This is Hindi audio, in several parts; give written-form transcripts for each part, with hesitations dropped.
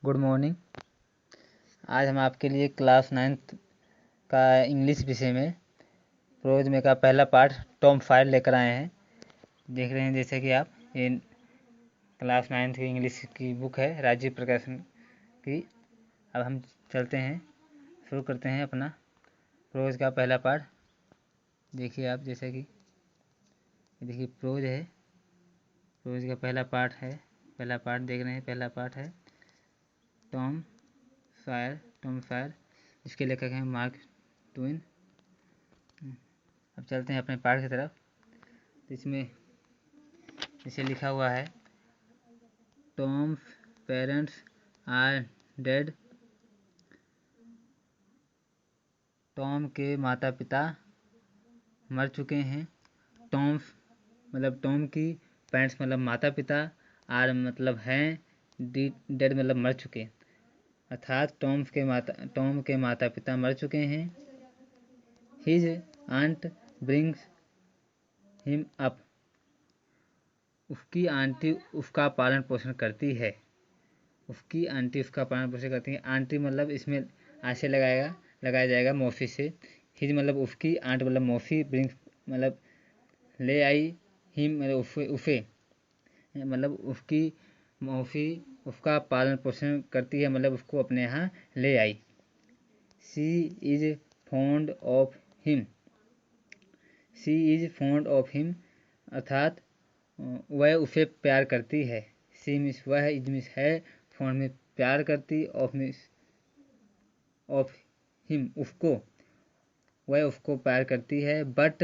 Good morning. आज हम आपके लिए क्लास 9th का इंग्लिश विषय में प्रोज में का पहला पार्ट टॉम फायर लेकर आए हैं। देख रहे हैं जैसे कि आप ये क्लास 9th की इंग्लिश की बुक है राजीव प्रकाशन की। अब हम चलते हैं, शुरू करते हैं अपना प्रोज का पहला पार्ट। देखिए आप जैसे कि देखिए प्रोज है, प्रोज का पहला पार्ट है, पहला पार्ट देख रहे हैं। पहला पार्ट है टॉम फायर, इसके लेखक हैं मार्क ट्वेन। अब चलते हैं अपने पाठ की तरफ। तो इसमें इसे लिखा हुआ है Tom's parents are dead. Tom के माता पिता मर चुके हैं। टॉम्स मतलब टॉम की, पेरेंट्स मतलब माता पिता, आर मतलब हैं, डेड मतलब मर चुके, अर्थात टॉम के माता पिता मर चुके हैं। His aunt brings him up, उसकी आंटी उसका पालन पोषण करती है। उसकी आंटी उसका पालन पोषण करती है। आंटी मतलब इसमें आशय लगाया जाएगा मौसी से। हिज मतलब उसकी, आंट मतलब मौसी, ब्रिंग्स मतलब ले आई, हिम मतलब उसे मतलब उसकी मौसी उसका पालन पोषण करती है मतलब उसको अपने यहाँ ले आई। She is fond of him, she is fond of him अर्थात वह उसे प्यार करती है। सी मिस वह, इज मिस है, फॉन्ड में प्यार करती, ऑफ मिस ऑफ हिम उसको, वह उसको प्यार करती है। But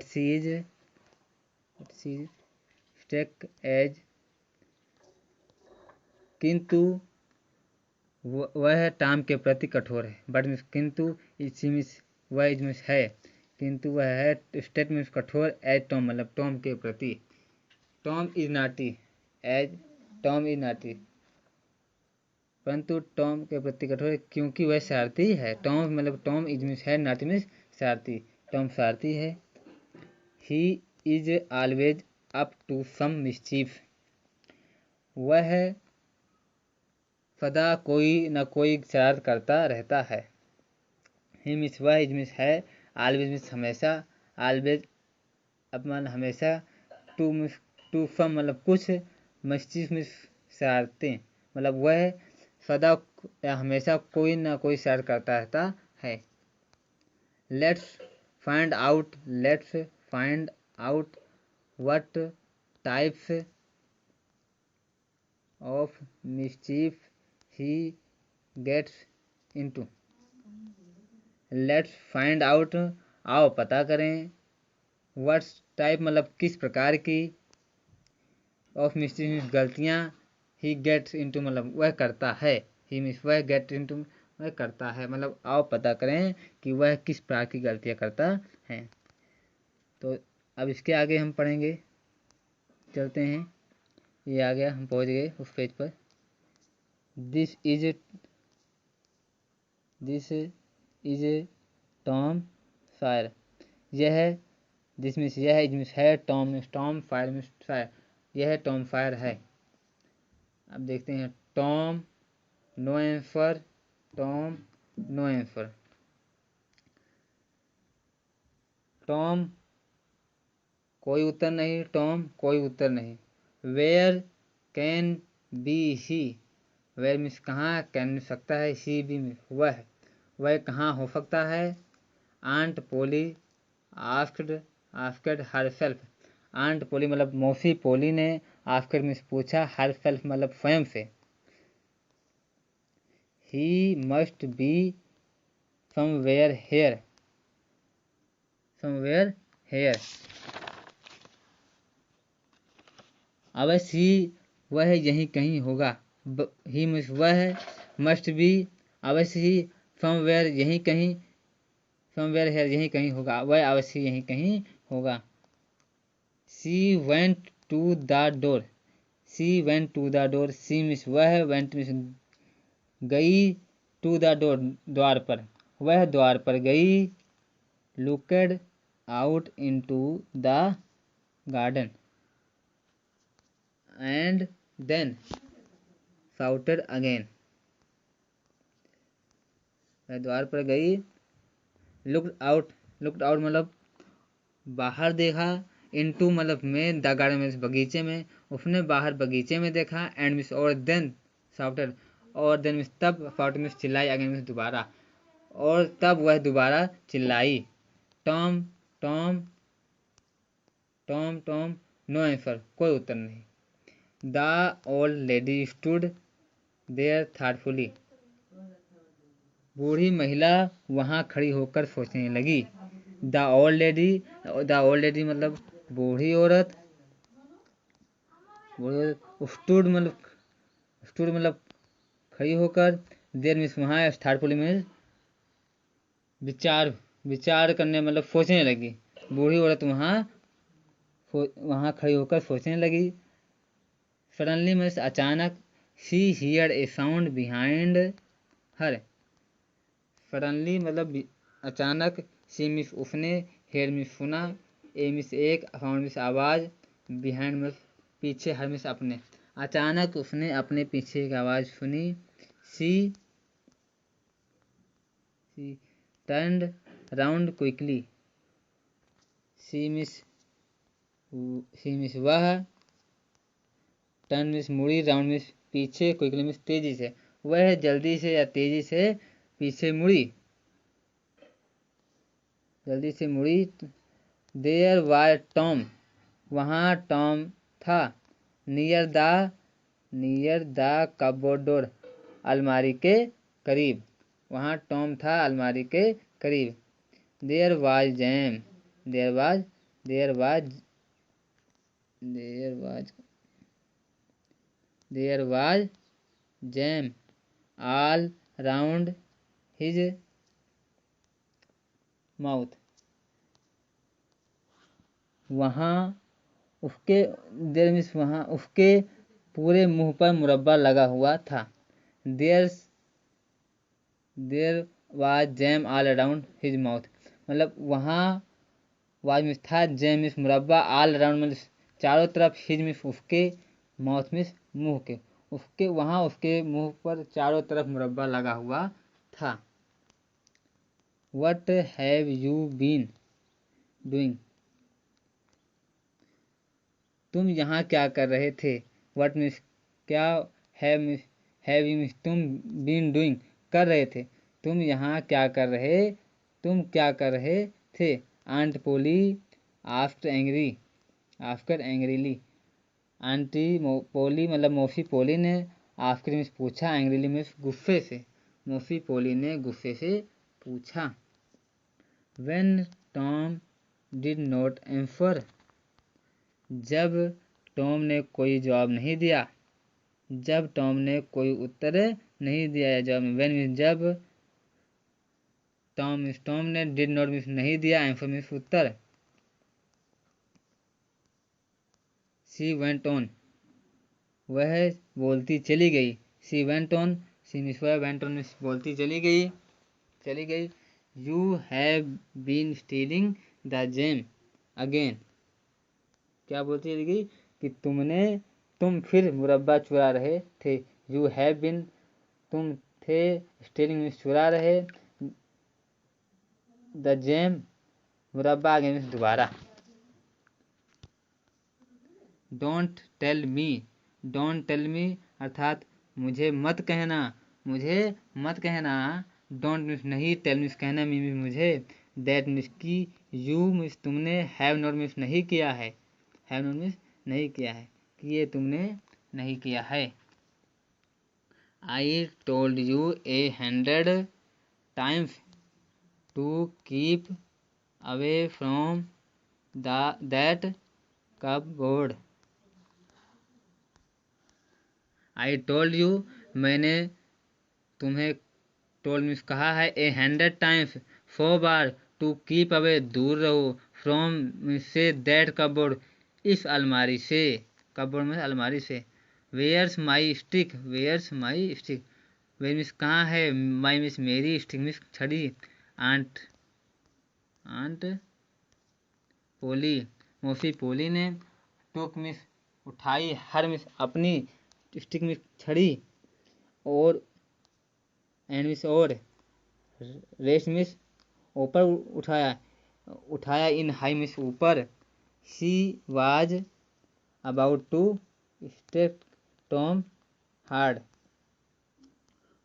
she is strict as, किंतु वह टॉम के प्रति कठोर है। बट मिस किंतु, सी मिस वह, इज मिस है, किंतु वह है, स्टेट मीन्स कठोर, एज टॉम मतलब टॉम के प्रति। Tom is naughty as, Tom is naughty परंतु टॉम के प्रति कठोर क्योंकि वह शरारती है। टॉम मतलब टॉम इज मीन्स है, नॉटी मीन्स शरारती, टॉम शरारती है। He is always up to some mischief, वह सदा कोई न कोई शरारत करता रहता है। ही मिस वह, इज मिस है, ऑलवेज मिस हमेशा, ऑलवेज अपमान हमेशा, टू सम मतलब कुछ, मिस्चीफ मिस शरारतें मतलब वह सदा या हमेशा कोई ना कोई शरारत करता रहता है। Let's find out what types of mischief he gets into. Let's find out, आओ पता करें, व्हाट्स टाइप मतलब किस प्रकार की, ऑफ मिस्चीफ गलतियाँ, ही गेट्स इनटू मतलब वह करता है, ही मीन्स वह, गेट इनटू वह करता है मतलब आओ पता करें कि वह किस प्रकार की गलतियाँ करता है। तो अब इसके आगे हम पढ़ेंगे, चलते हैं। ये आ गया, हम पहुँच गए उस पेज पर। दिस इज टॉम फायर, यह दिस मीन्स यह, इज मीन्स है, Tom means Tom, Sawyer means Sawyer, यह टॉम फायर है। अब देखते हैं Tom no answer, Tom no answer, Tom कोई उत्तर नहीं, टॉम कोई उत्तर नहीं। Where can be he, where means कहाँ, कैन मिल सकता है, सी भी वह कहाँ हो सकता है। Aunt Polly asked herself, aunt Polly मतलब मौसी पोली ने, आस्क्ड मीन्स पूछा, हरसेल्फ मतलब स्वयं से। He must be somewhere here, अवश्य ही वह यहीं कहीं होगा। ही मीन्स वह, मस्ट बी अवश्य ही, समवेयर यहीं कहीं, समवेयर हेयर यहीं कहीं होगा, वह अवश्य यहीं कहीं होगा। She went to the door, she went to the door, she means वह, वेंट मीन्स गई, टू द डोर द्वार पर, वह द्वार पर गई। Looked out into the garden and then shouted again, वह द्वार पर गई। लुक्ड आउट मतलब बाहर देखा। इनटू मतलब में, द गार्डन में बगीचे में, उसने बाहर बगीचे में देखा। एंड मिस और देन शाउटेड, और देन मिस तब, शाउट मिस चिल्लाई, अगेन मिस दोबारा, और तब वह दोबारा चिल्लाई। Tom Tom Tom Tom, no answer, कोई उत्तर नहीं। The old lady stood there thoughtfully, बूढ़ी महिला वहां खड़ी होकर सोचने लगी। द ओल्ड लेडी मतलब बूढ़ी औरत, स्टूड मतलब खड़ी होकर, देर मिस वहां, थाटफुली में विचार करने मतलब सोचने लगी। बूढ़ी औरत वहां खड़ी होकर सोचने लगी। सडनली मीन्स अचानक। She here A sound behind her, suddenly मतलब अचानक। शी मिस उसने, हेयर मिस सुना, ए मिस एक, साउंड मिस आवाज, बिहाइंड मिस पीछे, हर मिस अपने। अचानक उसने अपने पीछे एक आवाज सुनी। She turned round quickly, she means वह, टर्न मिस मुड़ी, राउंड मिस पीछे, क्विकली मिस तेजी से, वह जल्दी से या तेजी से पीछे मुड़ी, जल्दी से मुड़ी। देयर वाज टॉम, वहाँ टॉम था। नियर द कबोर्ड डोर, अलमारी के करीब, वहाँ टॉम था अलमारी के करीब। There was jam, there was jam all round his mouth, वहाँ उसके, देयर मीन्स वहाँ उसके पूरे मुंह पर मुरब्बा लगा हुआ था। There was jam all around his mouth, मतलब वहाँ वाज मिस था, जैम मिस मुरब्बा, ऑल अराउंड मतलब चारों तरफ, हिज मिस उसके, माउथ मिस मुंह के, उसके वहाँ उसके मुंह पर चारों तरफ मुरब्बा लगा हुआ था। What have you been doing, तुम यहाँ क्या कर रहे थे। व्हाट मिस क्या, हैव यू मिस तुम, बीन डूइंग कर रहे थे, तुम यहाँ क्या कर रहे थे। Aunt Polly after angrily, aunty Polly मतलब मौसी पोली ने, आफ्टर मिस पूछा, एंग्रीली मिस गुस्से से, मौसी पोली ने गुस्से से पूछा। When Tom did not answer, जब टॉम ने कोई जवाब नहीं दिया, जब टॉम ने कोई उत्तर नहीं दिया या जवाब, व्हेन मिस जब, टॉम ने, डिड नॉट मिस नहीं दिया, आंसर मिस उत्तर। शी वेंट ऑन, वह बोलती चली गई। She went on, she means वह, वेंट ऑन मिस बोलती चली गई। You have been stealing the jam again, क्या बोलती चली गई कि तुम फिर मुरब्बा चुरा रहे थे। यू हैव बीन तुम थे, स्टीलिंग मिस चुरा रहे, द जैम मुरब्बा अगेन मिस दोबारा। डोंट टेल मी अर्थात मुझे मत कहना, डोंट मिस नहीं, टेल मिस कहना, मी मिस मुझे, दैट मिस की, यू मिस तुमने, हैव नॉट मिस नहीं किया है, कि ये तुमने नहीं किया है। I told you 100 times to keep away from that cupboard. I told you मैंने तुम्हें, टोल्ड मीन्स कहा है, 100 times 100 बार, टू कीप अवे दूर रहो, फ्रॉम से, दैट कपबोर्ड इस अलमारी से, कपबोर्ड में अलमारी से। Where's my stick, where means कहाँ है, माई मिस मेरी, स्टिक मिस छड़ी। आंट पोली मौसी पोली ने, टुक मिस उठाई, हर मिस अपनी, स्टिक में छड़ी, और एंड मिस और रेस्ट मिस ऊपर उठाया इन हाई मिस ऊपर। She was about to step Tom hard,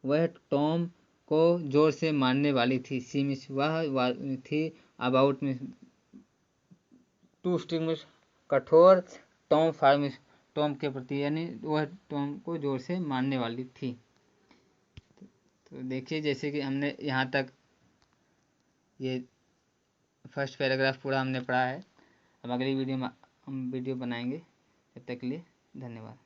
वह टॉम को जोर से मारने वाली थी। सी मिस वह थी, about means to stick means कठोर, टॉम फायर मिस टॉम के प्रति, यानी वह टॉम को जोर से मारने वाली थी। तो देखिए जैसे कि हमने यहाँ तक ये फर्स्ट पैराग्राफ पूरा हमने पढ़ा है। अब अगली वीडियो में हम वीडियो बनाएंगे। तब तक के लिए धन्यवाद।